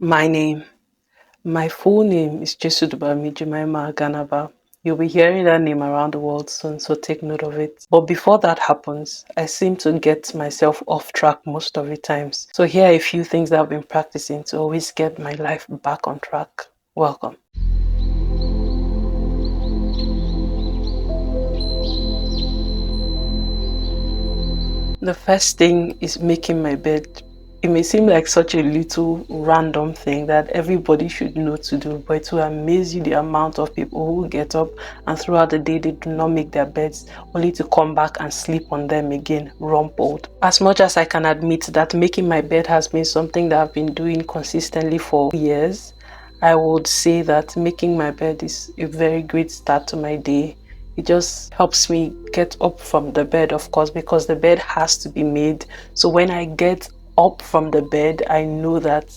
My name. My full name is Jesudubami Jemima Ganaba. You'll be hearing that name around the world soon, so take note of it. But before that happens, I seem to get myself off track most of the times. So here are a few things that I've been practicing to always get my life back on track. Welcome. The first thing is making my bed. It may seem like such a little random thing that everybody should know to do, but it will amaze you the amount of people who get up and throughout the day they do not make their beds only to come back and sleep on them again, rumpled. As much as I can admit that making my bed has been something that I've been doing consistently for years, I would say that making my bed is a very great start to my day. It just helps me get up from the bed, of course, because the bed has to be made. So when I get up from the bed, I know that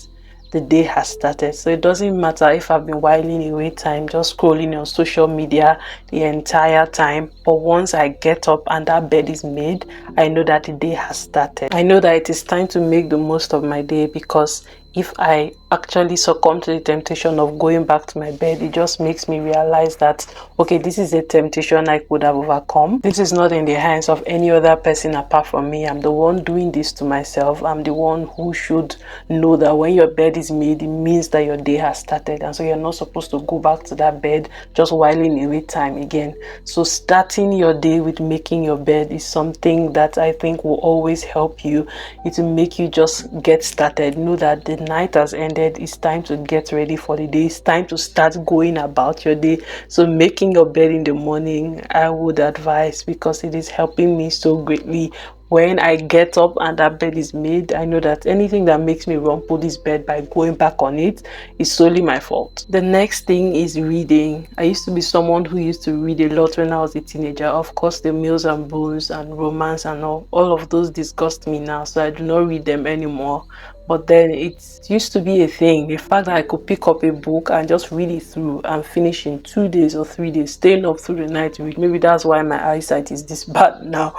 the day has started. So it doesn't matter if I've been whiling away time, just scrolling on social media the entire time. But once I get up and that bed is made, I know that the day has started. I know that it is time to make the most of my day, because if I actually succumb to the temptation of going back to my bed, it just makes me realize that, okay, this is a temptation I could have overcome. This is not in the hands of any other person apart from me. I'm the one doing this to myself. I'm the one who should know that when your bed is made, it means that your day has started. And so you're not supposed to go back to that bed just whiling away time again. So starting your day with making your bed is something that I think will always help you. It will make you just get started. Know that the night has ended. It's time to get ready for the day. It's time to start going about your day. So making your bed in the morning, I would advise, because it is helping me so greatly. When I get up and that bed is made, I know that anything that makes me rumple this bed by going back on it is solely my fault. The next thing is reading. I used to be someone who used to read a lot when I was a teenager. Of course, the Mills and Bones and romance and all of those disgust me now, so I do not read them anymore. But then it used to be a thing. The fact that I could pick up a book and just read it through and finish in 2 days or 3 days, staying up through the night to read. Maybe that's why my eyesight is this bad now.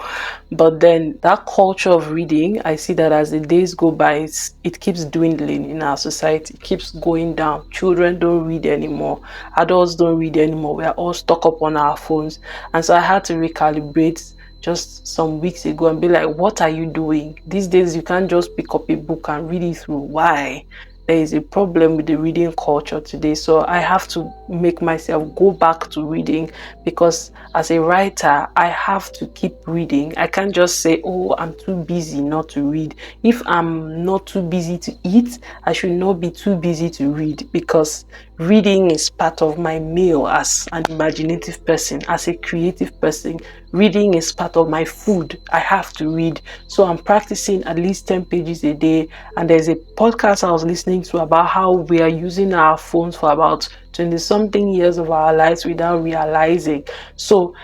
But then that culture of reading, I see that as the days go by, it keeps dwindling in our society. It keeps going down. Children don't read anymore. Adults don't read anymore. We are all stuck up on our phones. And so I had to recalibrate just some weeks ago and be like, what are you doing? These days you can't just pick up a book and read it through. Why? There is a problem with the reading culture today. So I have to make myself go back to reading, because as a writer, I have to keep reading. I can't just say, oh, I'm too busy not to read. If I'm not too busy to eat, I should not be too busy to read, because reading is part of my meal as an imaginative person, as a creative person. Reading is part of my food. I have to read. So I'm practicing at least 10 pages a day. And there's a podcast I was listening to about how we are using our phones for about 20 something years of our lives without realizing. So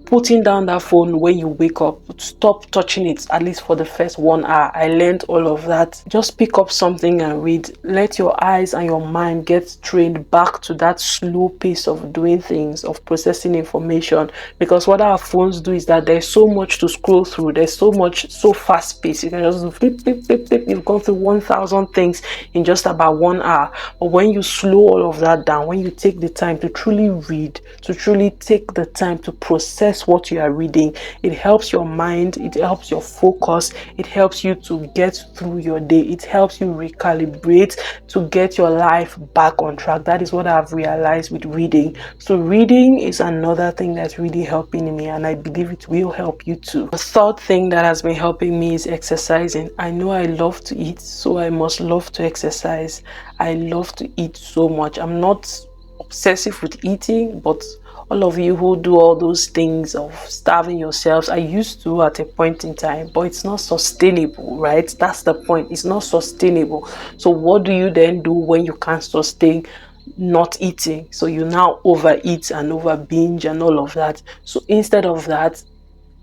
putting down that phone when you wake up, stop touching it at least for the first 1 hour. I learned all of that. Just pick up something and read. Let your eyes and your mind get trained back to that slow pace of doing things, of processing information. Because what our phones do is that there's so much to scroll through. There's so much, so fast paced. You can just do flip, flip, flip, flip. You've gone through 1,000 things in just about 1 hour. But when you slow all of that down, when you take the time to truly read, to truly take the time to process what you are reading, it helps your mind, it helps your focus, it helps you to get through your day, it helps you recalibrate to get your life back on track. That is what I've realized with reading. So reading is another thing that's really helping me, and I believe it will help you too. The third thing that has been helping me is exercising. I know I love to eat, so I must love to exercise. I love to eat so much. I'm not obsessive with eating, but all of you who do all those things of starving yourselves, I used to at a point in time, but it's not sustainable, right? That's the point. It's not sustainable. So what do you then do when you can't sustain not eating? So you now overeat and over binge and all of that. So instead of that,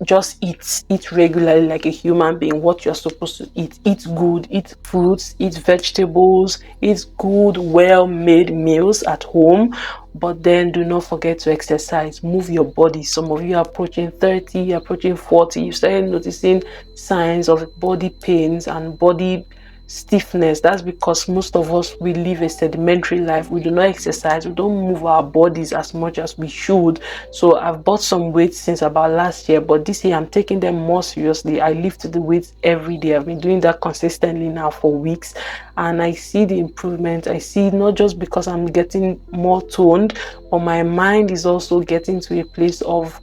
just eat regularly like a human being. What you're supposed to eat good, eat fruits, eat vegetables, eat good, well-made meals at home. But then do not forget to exercise, move your body. Some of you are approaching 30, you're approaching 40, you started noticing signs of body pains and body stiffness. That's because most of us, we live a sedimentary life. We do not exercise, we don't move our bodies as much as we should. So I've bought some weights since about last year, but this year I'm taking them more seriously. I lift the weights every day. I've been doing that consistently now for weeks, and I see the improvement. I see, not just because I'm getting more toned, but my mind is also getting to a place of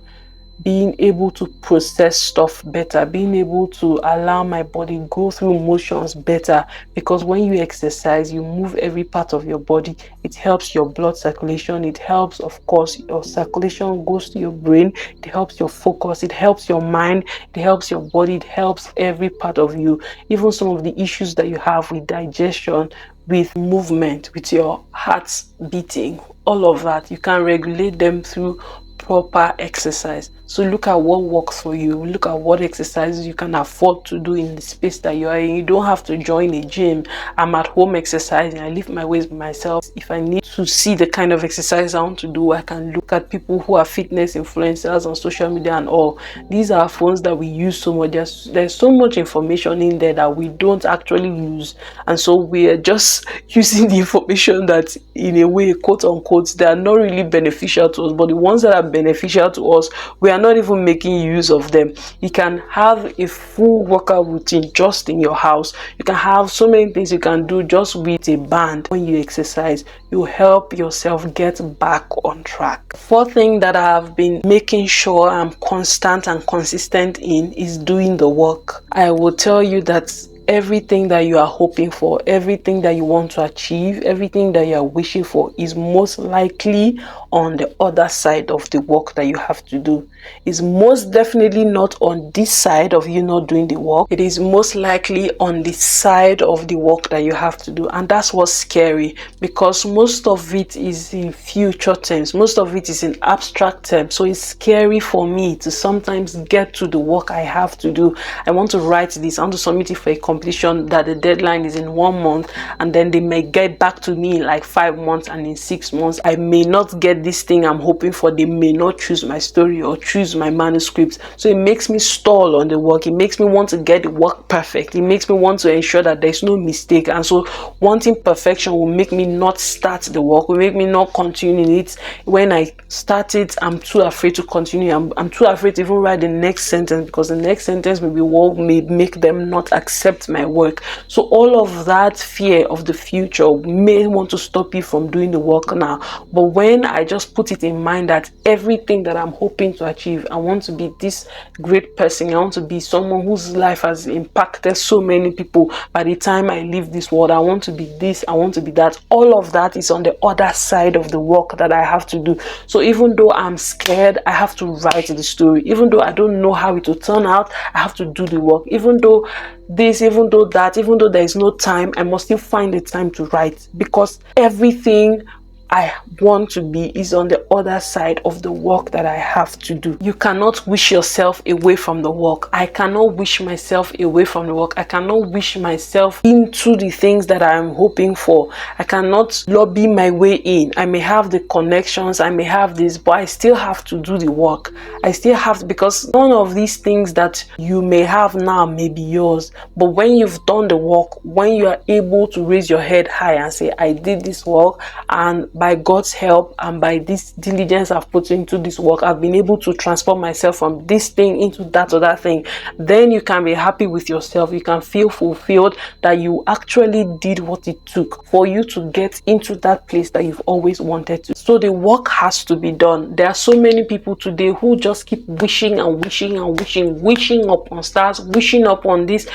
being able to process stuff better, being able to allow my body go through motions better. Because when you exercise, you move every part of your body. It helps your blood circulation. It helps, of course, your circulation goes to your brain. It helps your focus. It helps your mind. It helps your body. It helps every part of you. Even some of the issues that you have with digestion, with movement, with your heart beating, all of that, you can regulate them through proper exercise. So look at what works for you. Look at what exercises you can afford to do in the space that you are in. You don't have to join a gym. I'm at home exercising. I lift my weights by myself. If I need to see the kind of exercise I want to do, I can look at people who are fitness influencers on social media and all. These are phones that we use so much. There's so much information in there that we don't actually use, and so we are just using the information that, in a way, quote unquote, they are not really beneficial to us. But the ones that are beneficial to us, we are not even making use of them. You can have a full workout routine just in your house. You can have so many things you can do just with a band. When you exercise, you help yourself get back on track. Fourth thing that I have been making sure I'm constant and consistent in is doing the work. I will tell you that everything that you are hoping for, everything that you want to achieve, everything that you are wishing for is most likely on the other side of the work that you have to do. It's most definitely not on this side of you not doing the work. It is most likely on the side of the work that you have to do. And that's what's scary, because most of it is in future terms. Most of it is in abstract terms. So it's scary for me to sometimes get to the work I have to do. I want to write this, I want to submit it for a completion, that the deadline is in 1 month, and then they may get back to me in like 5 months, and in 6 months I may not get this thing I'm hoping for. They may not choose my story or choose my manuscript. So it makes me stall on the work. It makes me want to get the work perfect. It makes me want to ensure that there's no mistake, and so wanting perfection will make me not start the work, will make me not continue in it. When I start it, I'm too afraid to continue. I'm too afraid to even write the next sentence, because the next sentence may be what may make them not accept my work. So all of that fear of the future may want to stop you from doing the work now. But when I just put it in mind that everything that I'm hoping to achieve, I want to be this great person, I want to be someone whose life has impacted so many people by the time I leave this world, I want to be this, I want to be that. All of that is on the other side of the work that I have to do. So even though I'm scared, I have to write the story. Even though I don't know how it will turn out, I have to do the work. Even though this, even though that, even though there is no time, I must still find the time to write, because everything I want to be is on the other side of the work that I have to do. You cannot wish yourself away from the work. I cannot wish myself away from the work. I cannot wish myself into the things that I am hoping for. I cannot lobby my way in. I may have the connections, I may have this, but I still have to do the work. I still have to, because none of these things that you may have now may be yours. But when you've done the work, when you are able to raise your head high and say, I did this work, and by God's help and by this diligence I've put into this work, I've been able to transform myself from this thing into that other thing, then you can be happy with yourself. You can feel fulfilled that you actually did what it took for you to get into that place that you've always wanted to. So the work has to be done. There are so many people today who just keep wishing and wishing and wishing upon stars, wishing upon this.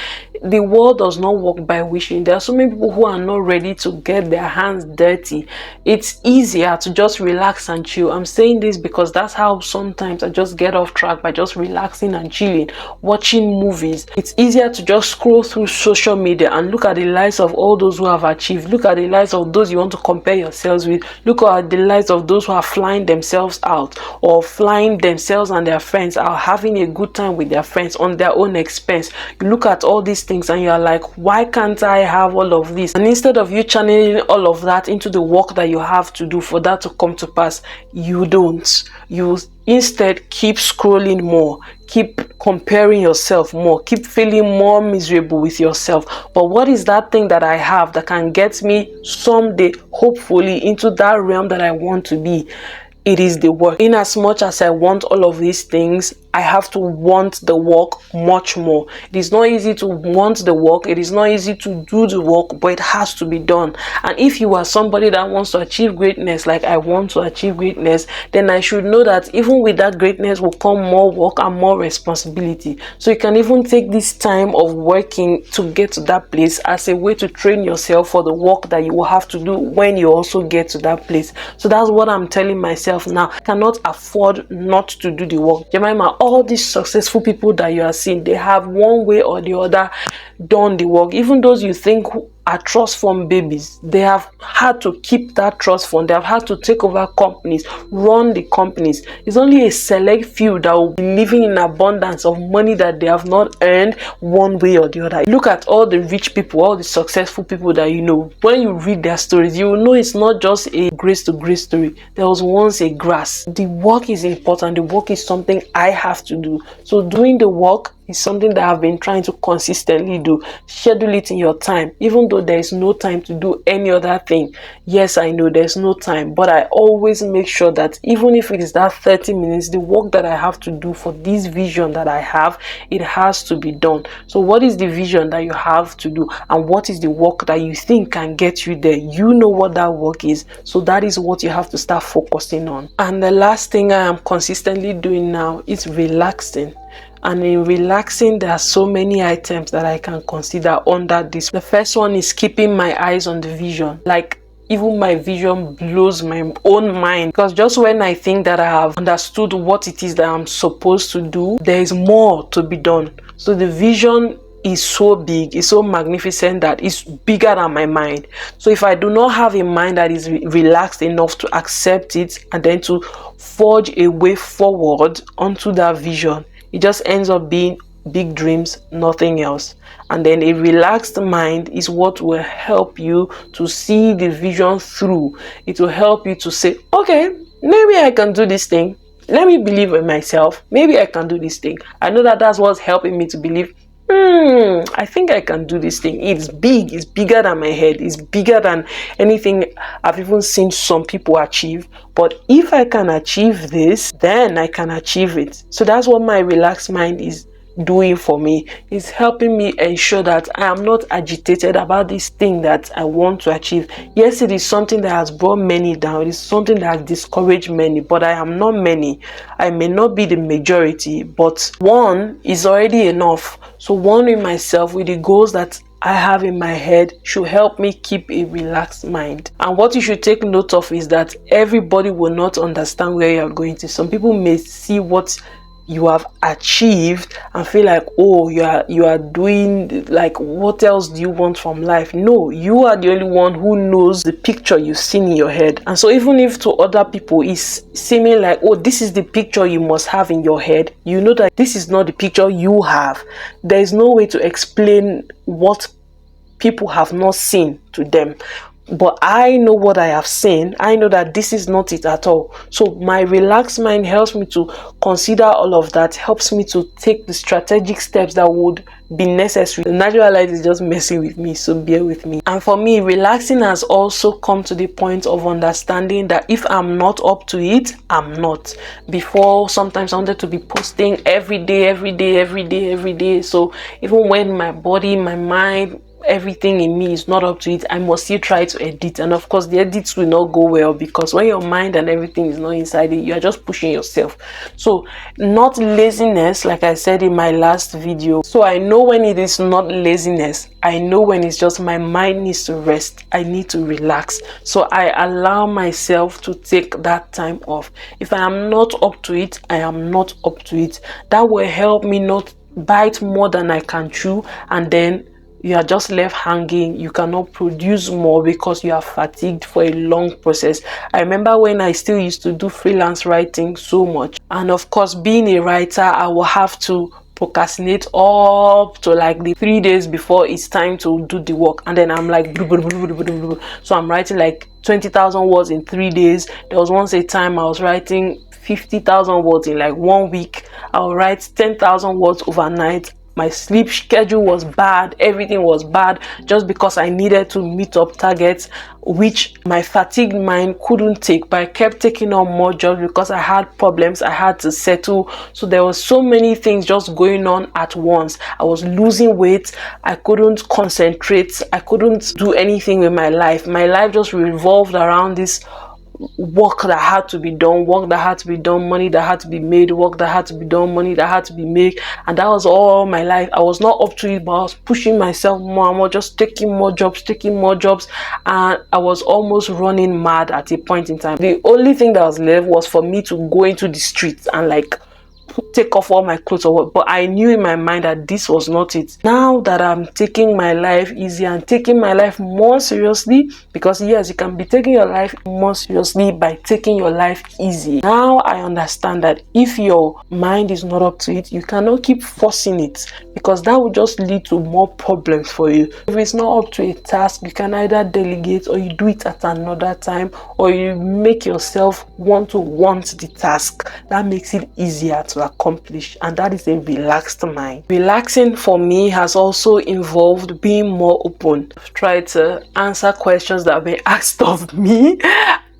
The world does not work by wishing. There are so many people who are not ready to get their hands dirty. It's easier to just relax and chill. I'm saying this because that's how sometimes I just get off track by just relaxing and chilling, watching movies. It's easier to just scroll through social media and look at the lives of all those who have achieved. Look at the lives of those you want to compare yourselves with. Look at the lives of those who are flying themselves out, or flying themselves and their friends out, having a good time with their friends on their own expense. You look at all these things and you're like, why can't I have all of this? And instead of you channeling all of that into the work that you have to do for that to come to pass, you don't. You instead keep scrolling more, keep comparing yourself more, keep feeling more miserable with yourself. But what is that thing that I have that can get me someday, hopefully, into that realm that I want to be? It is the work. In as much as I want all of these things, I have to want the work much more. It is not easy to want the work. It is not easy to do the work, but it has to be done. And if you are somebody that wants to achieve greatness, like I want to achieve greatness, then I should know that even with that greatness will come more work and more responsibility. So you can even take this time of working to get to that place as a way to train yourself for the work that you will have to do when you also get to that place. So that's what I'm telling myself now. I cannot afford not to do the work. Jemima, all these successful people that you are seeing, they have one way or the other done the work. Even those you think are trust fund babies, they have had to keep that trust fund. They have had to take over companies, run the companies. It's only a select few that will be living in abundance of money that they have not earned one way or the other. Look at all the rich people, all the successful people that you know. When you read their stories, you will know it's not just a grace to grace story. There was once a grass. The work is important. The work is something I have to do. So doing the work is something that I've been trying to consistently do. Schedule it in your time, even though there is no time to do any other thing. Yes, I know there's no time, but I always make sure that even if it is that 30 minutes, the work that I have to do for this vision that I have, it has to be done. So what is the vision that you have to do, and what is the work that you think can get you there? You know what that work is, so that is what you have to start focusing on. And the last thing I am consistently doing now is relaxing. And in relaxing, there are so many items that I can consider under this. The first one is keeping my eyes on the vision. Like, even my vision blows my own mind, because just when I think that I have understood what it is that I'm supposed to do, there is more to be done. So the vision is so big, it's so magnificent that it's bigger than my mind. So if I do not have a mind that is relaxed enough to accept it and then to forge a way forward onto that vision, it just ends up being big dreams, nothing else. And then a relaxed mind is what will help you to see the vision through. It will help you to say, okay, maybe I can do this thing. Let me believe in myself. Maybe I can do this thing. I know that that's what's helping me to believe, I think I can do this thing. It's big, it's bigger than my head, it's bigger than anything I've even seen some people achieve. But if I can achieve this, then I can achieve it. So that's what my relaxed mind is doing for me. It's helping me ensure that I am not agitated about this thing that I want to achieve. Yes, it is something that has brought many down. It is something that has discouraged many, but I am not many. I may not be the majority, but one is already enough. So one in myself with the goals that I have in my head should help me keep a relaxed mind. And what you should take note of is that everybody will not understand where you are going to. Some people may see what you have achieved and feel like, oh, you are doing, like, what else do you want from life? No, you are the only one who knows the picture you've seen in your head. And so even if to other people it's seeming like, oh, this is the picture you must have in your head, you know that this is not the picture you have. There is no way to explain what people have not seen to them. But I know what I have seen. I know that this is not it at all. So my relaxed mind helps me to consider all of that, helps me to take the strategic steps that would be necessary. The natural light is just messing with me, so bear with me. And for me, relaxing has also come to the point of understanding that if I'm not up to it, I'm not. Before, sometimes I wanted to be posting every day. So even when my body, my mind, everything in me is not up to it, I must still try to edit. And of course the edits will not go well, because when your mind and everything is not inside it, you are just pushing yourself. So not laziness, like I said in my last video. So I know when it is not laziness. I know when it's just my mind needs to rest, I need to relax. So I allow myself to take that time off. If I am not up to it, I am not up to it. That will help me not bite more than I can chew, and then you are just left hanging. You cannot produce more because you are fatigued for a long process. I remember when I still used to do freelance writing so much, and of course being a writer, I will have to procrastinate up to like the 3 days before it's time to do the work, and then I'm like so I'm writing like 20,000 words in 3 days. There was once a time I was writing 50,000 words in like 1 week. I'll write 10,000 words overnight. My sleep schedule was bad, everything was bad, just because I needed to meet up targets, which my fatigued mind couldn't take. But I kept taking on more jobs because I had problems I had to settle. So there was so many things just going on at once. I was losing weight, I couldn't concentrate, I couldn't do anything with my life. My life just revolved around this work that had to be done, money that had to be made, work that had to be done, money that had to be made. And that was all my life. I was not up to it, but I was pushing myself more and more, just taking more jobs, and I was almost running mad at a point in time. The only thing that was left was for me to go into the streets and like take off all my clothes or what. But I knew in my mind that this was not it. Now that I'm taking my life easy and taking my life more seriously, because yes, you can be taking your life more seriously by taking your life easy. Now I understand that if your mind is not up to it, you cannot keep forcing it, because that will just lead to more problems for you. If it's not up to a task, you can either delegate, or you do it at another time, or you make yourself want the task. That makes it easier to accomplish, and that is a relaxed mind. Relaxing for me has also involved being more open. I've tried to answer questions that have been asked of me.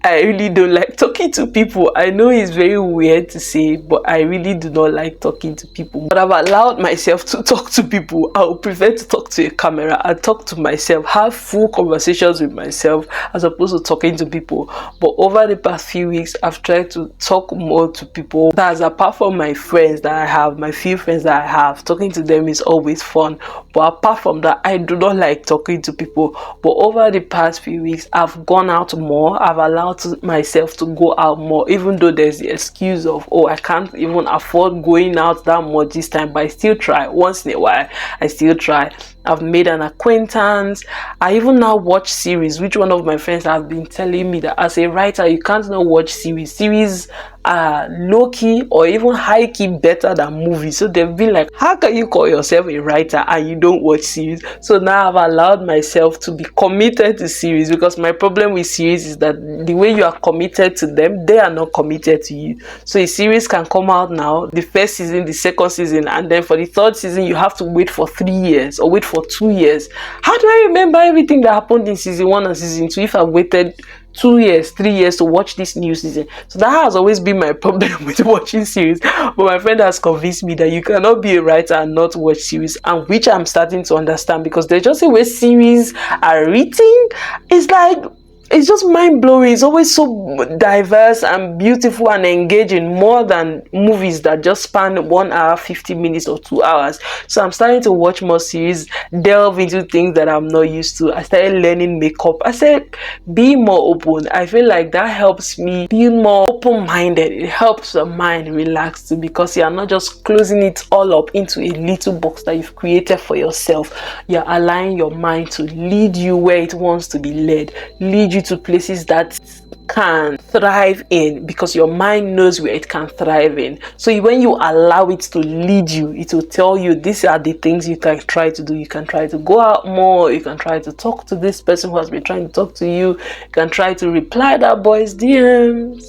I really don't like talking to people. I know it's very weird to say, but I really do not like talking to people. But I've allowed myself to talk to people. I would prefer to talk to a camera and talk to myself, have full conversations with myself as opposed to talking to people. But over the past few weeks, I've tried to talk more to people. That's apart from my friends that I have, my few friends that I have. Talking to them is always fun. But apart from that, I do not like talking to people. But over the past few weeks, I've gone out more. I've allowed myself to go out more, even though there's the excuse of, oh, I can't even afford going out that much this time, but I still try. Once in a while, I still try. I've made an acquaintance. I even now watch series, which one of my friends have been telling me that as a writer, you can't now watch series. Series are low-key or even high-key better than movies. So they've been like, how can you call yourself a writer and you don't watch series? So now I've allowed myself to be committed to series, because my problem with series is that the way you are committed to them, they are not committed to you. So a series can come out now, the first season, the second season, and then for the third season, you have to wait for 3 years or wait for 2 years. How do I remember everything that happened in season 1 and season 2 if I waited 2 years, 3 years to watch this new season? So that has always been my problem with watching series. But my friend has convinced me that you cannot be a writer and not watch series, and which I'm starting to understand, because there's just a way series are written. It's just mind-blowing. It's always so diverse and beautiful and engaging, more than movies that just span 1 hour, 50 minutes or 2 hours. So I'm starting to watch more series, delve into things that I'm not used to. I started learning makeup. I said, be more open. I feel like that helps me be more open-minded. It helps the mind relax too, because you're not just closing it all up into a little box that you've created for yourself. You're allowing your mind to lead you where it wants to be led, lead you to places that can thrive in, because your mind knows where it can thrive in. So when you allow it to lead you, it will tell you these are the things you can try to do. You can try to go out more, you can try to talk to this person who has been trying to talk to you, you can try to reply that boy's DMs,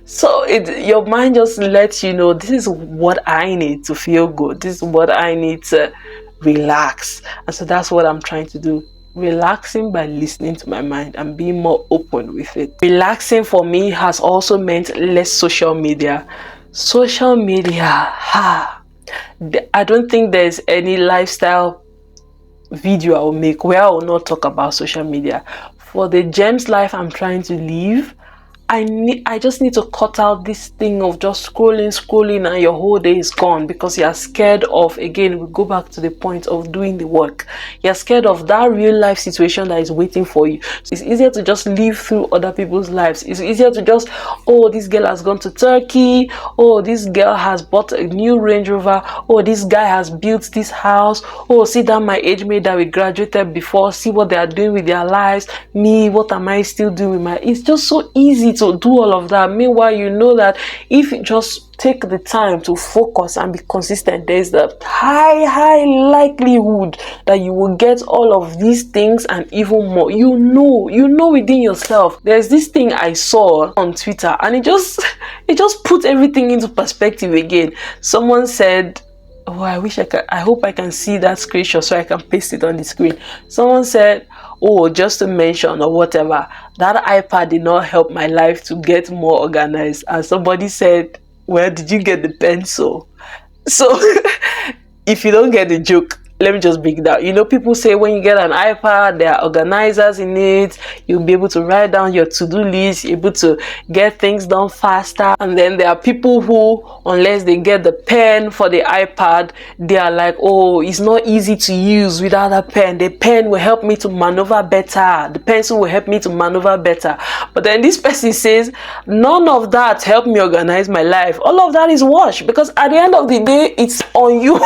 so your mind just lets you know, this is what I need to feel good, this is what I need to relax. And so that's what I'm trying to do. Relaxing by listening to my mind and being more open with it. Relaxing for me has also meant less social media. Social media, I don't think there's any lifestyle video I will make where I will not talk about social media. For the gems life I'm trying to live, I just need to cut out this thing of just scrolling and your whole day is gone, because you're scared of, again, we go back to the point of doing the work. You're scared of that real life situation that is waiting for you. So it's easier to just live through other people's lives. It's easier to just, oh, this girl has gone to Turkey, oh, this girl has bought a new Range Rover, oh, this guy has built this house, oh, see that my age mate that we graduated before, see what they are doing with their lives. Me, what am I still doing with my... It's just so easy to to do all of that. Meanwhile, you know that if you just take the time to focus and be consistent, there's the high likelihood that you will get all of these things and even more. You know within yourself. There's this thing I saw on Twitter, and it just put everything into perspective again. Someone said, oh, I hope I can see that screenshot so I can paste it on the screen. Someone said, oh, just to mention or whatever, that iPad did not help my life to get more organized. And somebody said, where did you get the pencil? So if you don't get the joke, let me just break it down. You know, people say when you get an iPad, there are organizers in it. You'll be able to write down your to-do list, you're able to get things done faster. And then there are people who, unless they get the pen for the iPad, they are like, oh, it's not easy to use without a pen. The pen will help me to maneuver better. The pencil will help me to maneuver better. But then this person says, none of that helped me organize my life. All of that is wash, because at the end of the day, it's on you.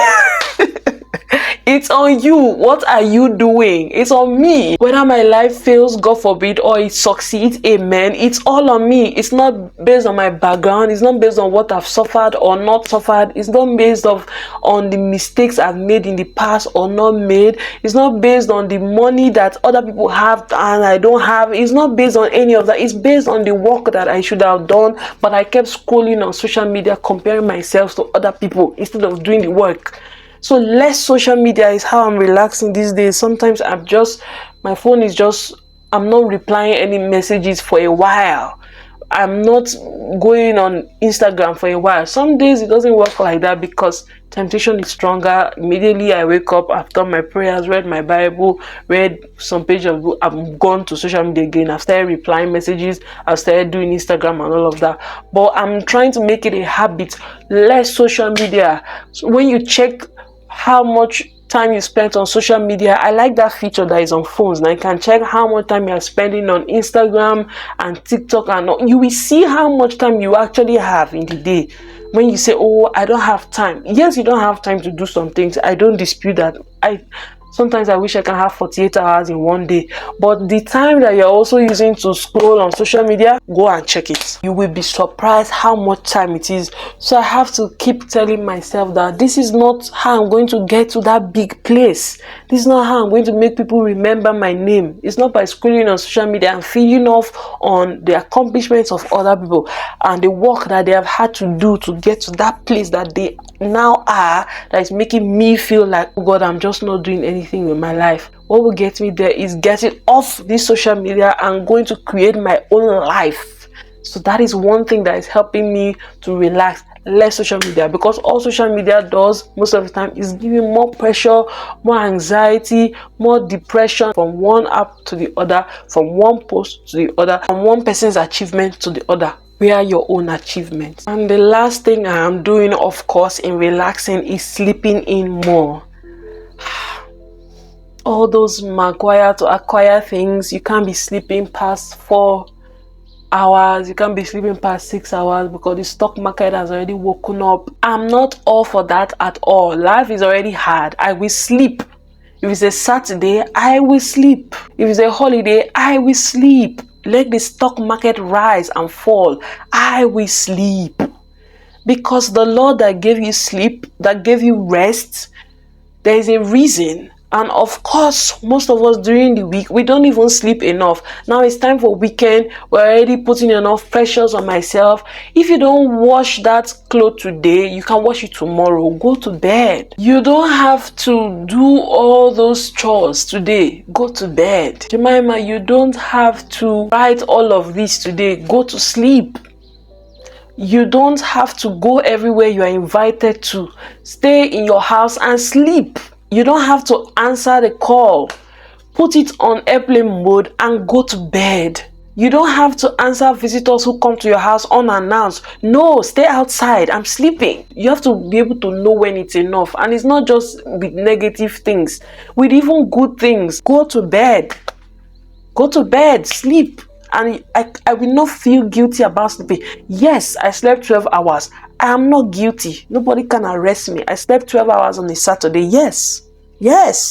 It's on you. What are you doing? It's on me. Whether my life fails, God forbid, or it succeeds, amen, it's all on me. It's not based on my background. It's not based on what I've suffered or not suffered. It's not based on the mistakes I've made in the past or not made. It's not based on the money that other people have and I don't have. It's not based on any of that. It's based on the work that I should have done, but I kept scrolling on social media, comparing myself to other people instead of doing the work. So less social media is how I'm relaxing these days. Sometimes my phone is just, I'm not replying any messages for a while. I'm not going on Instagram for a while. Some days it doesn't work like that because temptation is stronger. Immediately I wake up, I've done my prayers, read my Bible, read some page of book, I've gone to social media again. I've started replying messages, I've started doing Instagram and all of that. But I'm trying to make it a habit. Less social media. So when you check how much time you spent on social media, I like that feature that is on phones. Now you can check how much time you are spending on Instagram and TikTok, and you will see how much time you actually have in the day. When you say, oh, I don't have time, yes, you don't have time to do some things. I don't dispute that. Sometimes I wish I can have 48 hours in one day. But the time that you're also using to scroll on social media, go and check it. You will be surprised how much time it is. So I have to keep telling myself that this is not how I'm going to get to that big place. This is not how I'm going to make people remember my name. It's not by scrolling on social media and feeding off on the accomplishments of other people and the work that they have had to do to get to that place that they now are, that is making me feel like, oh God, I'm just not doing anything with my life. What will get me there is getting off this social media and going to create my own life. So that is one thing that is helping me to relax. Less social media, because all social media does most of the time is giving more pressure, more anxiety, more depression from one app to the other, from one post to the other, from one person's achievement to the other. Where are your own achievements? And the last thing I am doing, of course, in relaxing is sleeping in more. All those acquire to acquire things, you can't be sleeping past 4 hours, you can't be sleeping past 6 hours because the stock market has already woken up. I'm not all for that at all. Life is already hard. I will sleep. If it's a Saturday, I will sleep. If it's a holiday, I will sleep. Let the stock market rise and fall, I will sleep. Because the Lord that gave you sleep, that gave you rest, there is a reason. And of course, most of us during the week, we don't even sleep enough. Now it's time for weekend. We're already putting enough pressures on myself. If you don't wash that clothes today, you can wash it tomorrow. Go to bed. You don't have to do all those chores today. Go to bed. Jemima, you don't have to write all of this today. Go to sleep. You don't have to go everywhere you are invited to. Stay in your house and sleep. You don't have to answer the call. Put it on airplane mode and go to bed. You don't have to answer visitors who come to your house unannounced. No, stay outside. I'm sleeping. You have to be able to know when it's enough. And it's not just with negative things. With even good things. Go to bed. Go to bed. Sleep. And I will not feel guilty about sleeping. Yes, I slept 12 hours. I am not guilty. Nobody can arrest me. I slept 12 hours on a Saturday. Yes.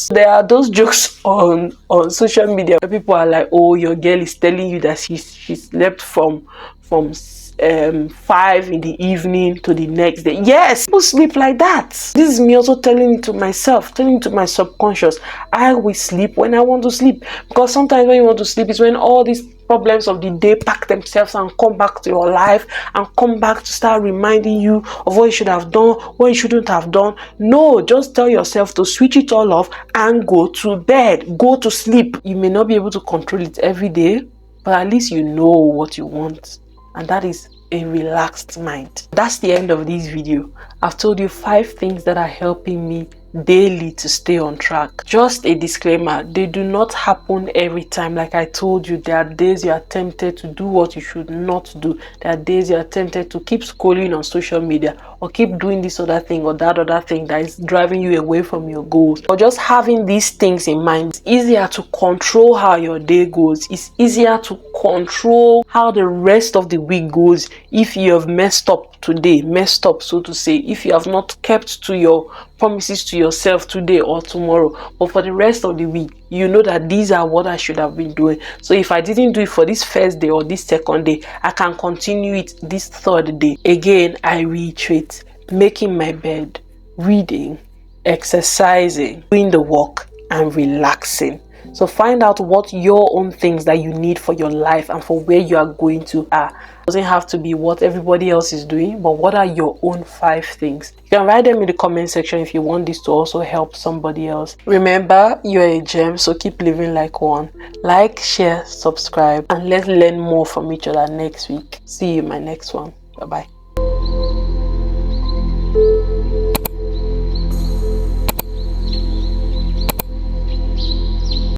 There are those jokes on social media where people are like, oh, your girl is telling you that she slept from from 5 in the evening to the next day. Yes, people sleep like that. This is me also telling it to myself, telling it to my subconscious. I will sleep when I want to sleep, because sometimes when you want to sleep is when all these problems of the day pack themselves and come back to your life and come back to start reminding you of what you should have done, what you shouldn't have done. No, just tell yourself to switch it all off and go to bed, go to sleep. You may not be able to control it every day, but at least you know what you want, and that is a relaxed mind. That's the end of this video. I've told you 5 things that are helping me daily to stay on track. Just a disclaimer, they do not happen every time. Like I told you, there are days you are tempted to do what you should not do. There are days you are tempted to keep scrolling on social media or keep doing this other thing or that other thing that is driving you away from your goals. But just having these things in mind, it's easier to control how your day goes. It's easier to control how the rest of the week goes if you have messed up today, so to say, if you have not kept to your promises to yourself today or tomorrow. But for the rest of the week, you know that these are what I should have been doing. So if I didn't do it for this first day or this second day, I can continue it this third day. Again, I reiterate, making my bed, reading, exercising, doing the work, and relaxing. So find out what your own things that you need for your life and for where you are going to are. It doesn't have to be what everybody else is doing, but what are your own 5 things? You can write them in the comment section if you want this to also help somebody else. Remember, you're a gem, so keep living like one. Like, share, subscribe, and let's learn more from each other next week. See you in my next one. Bye-bye.